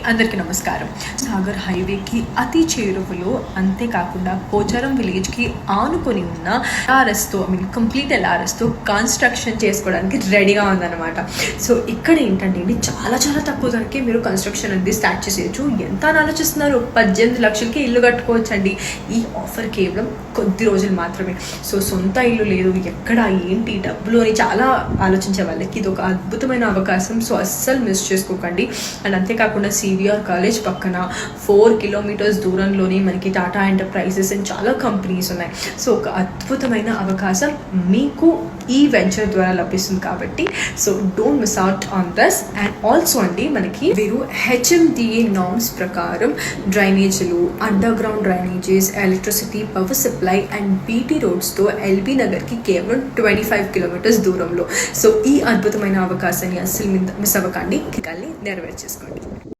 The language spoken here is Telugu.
అందరికీ నమస్కారం. సాగర్ హైవేకి అతి చేరువలో, అంతేకాకుండా పోచారం విలేజ్కి ఆనుకొని ఉన్న ఎల్ఆర్ఎస్తో కంప్లీట్ ఎల్ఆర్ఎస్తో కన్స్ట్రక్షన్ చేసుకోవడానికి రెడీగా ఉందన్నమాట. సో ఇక్కడ ఏంటంటే అండి, చాలా చాలా తక్కువ ధరకే మీరు కన్స్ట్రక్షన్ అనేది స్టార్ట్ చేసేయచ్చు. ఎంత అని ఆలోచిస్తున్నారు? 18 లక్షలకి ఇల్లు కట్టుకోవచ్చు అండి. ఈ ఆఫర్ కేవలం కొద్ది రోజులు మాత్రమే. సో సొంత ఇల్లు లేదు, ఎక్కడ ఏంటి డబ్బులు అని చాలా ఆలోచించే వాళ్ళకి ఇది ఒక అద్భుతమైన అవకాశం. సో అస్సలు మిస్ చేసుకోకండి. అండ్ అంతేకాకుండా సివిఆర్ కాలేజ్ పక్కన 4 కిలోమీటర్స్ దూరంలోనే మనకి టాటా ఎంటర్ప్రైజెస్ అండ్ చాలా కంపెనీస్ ఉన్నాయి. సో ఒక అద్భుతమైన అవకాశం మీకు ఈ వెంచర్ ద్వారా లభిస్తుంది కాబట్టి so don't miss out on this. And also అండి, మనకి వీరు హెచ్ఎండిఏ నార్మ్స్ ప్రకారం డ్రైనేజీలు, underground drainages, electricity, power supply and BT రోడ్స్తో ఎల్బీ నగర్కి కేవలం 25 కిలోమీటర్స్ దూరంలో. సో ఈ అద్భుతమైన అవకాశాన్ని అస్సలు మిస్ అవ్వకండి, నెరవేర్చేసుకోండి.